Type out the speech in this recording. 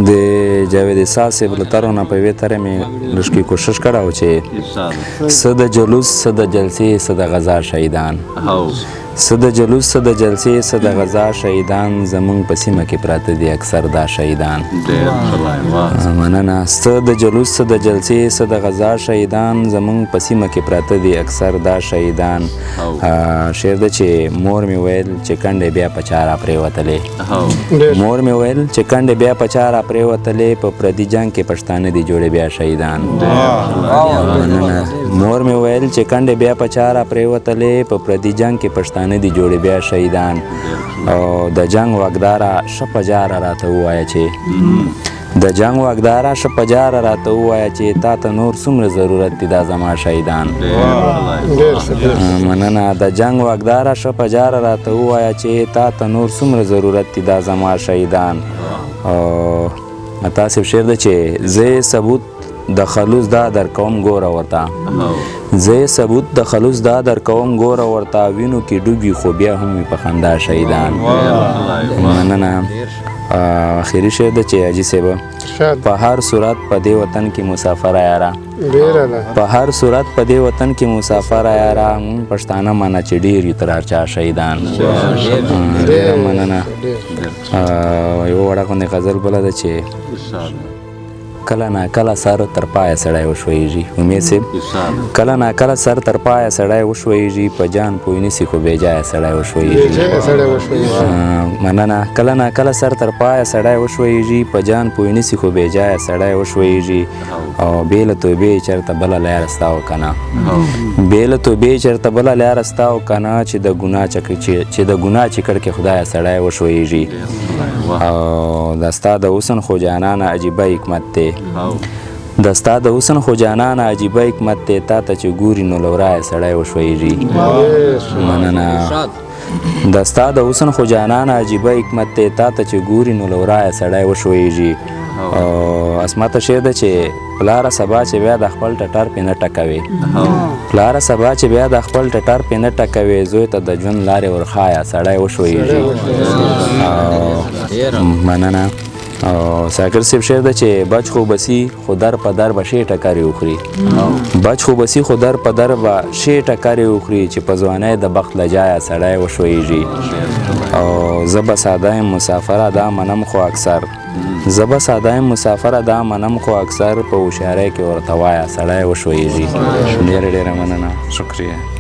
د جاوید اسحاق صاحب له طرحو نه په یوې طرح مې لږ کې کوشش کړی و چې څه د جلوس څه د جلسې څه د غزا شهیدان څه د جلوس څه د جلسې څه د غزا شهیدان زمونږ په سیمه کې پراته دي اکثر دا شهیدان مننه څه د جلوس څه د جلسې څه د غزا شهیدان زمونږ په سیمه کې پراته دي اکثر دا شهیدان شعر ده چې مور مې ویل چې کنډې بیا په چا را پرېوتلې مور مې ویل چې کنډې بیا په چا را پرېوتلې په پردي جنګ کې پښتانه دي جوړې بیا شهیدان مننه مور مې ویل چې کنډې بیا په چا را پرېوتلې په پردي جنګ کې پښتانه دي جوړې بیا شهیدان او د جنګ واګداره شه په جاره راته ووایه چې د جنګ واګداره شه په جاره راته ووایه چې تا ته نور څومره ضرورت دي دا زما شهیدان مننه د جنګ واګداره شه په جاره راته ووایه چې تا ته نور څومره ضرورت دي دا زما شهیدان تاسو شعر ده چې زه ثبوت د خلوص دا در کوم ګوره ورته زه ثبوت د خلوص دا در کوم ګوره ورته وینو کې ډوبي خو بیا هم په خندا شهیدان مننه آخري شعر ده چې حاجي صاحب په هر صورت په دې وطن کې مسافر یاره په هر صورت په دې وطن کې مسافر یاره مونږ پښتانه مانه چې ډېر یو تر هر چا شهیدان ډېره مننه یوه وړه غوندې غزل بله ده چې کله ناکله سر تر پایه سړی وشویږي امید صاحب کله ناکله سر تر پایه سړی وشویږي په جان پوی نیسي خو بېجایه سړی وشویږي مننه کله ناکله سر تر پایه سړی وشویږي په جان پوی نیسي خو بېجایه سړی وشویږي او بې له توبې چېرته بله لاره ستا و که نه بې له توبې چېرته بله لاره ستا و که نه چې د ګناه چکر کې خدایه سړی وشویږي او دا ستا د حسن خو جانانه عجیبه حکمت دی د ستا د حسن خو جانانه عجیبه حکمت دی تا ته چې ګوري نو له ورایه سړی وشویږي مننه د ستا د حسن خو جانانه عجیبه حکمت دی تا ته چې ګوري نو له ورایه سړی وشویږي اسماته شعر ده چې پلاره سبا چې بیا د خپل ټټر پې نه ټکوي پلاره سبا چې بیا د خپل ټټر پې نه ټکوي زوی ته د ژوند لارې ورښایه سړی وشویږي مننه او ساکر صاحب شعر ده چې بچ خو بسی خو در په در به شی ټکرې وخوري بچ خو بسی خو در په در به شی ټکرې وخوري چې په ځوانۍ د بخت له جایه سړی وشویږي او زه به ساده یم مسافره دا منم خو اکثر زه به ساده یم مسافره دا منم خو اکثر په هوښیارۍ کې ورته وایه سړی وشویږي ډېره ډېره مننه شکریه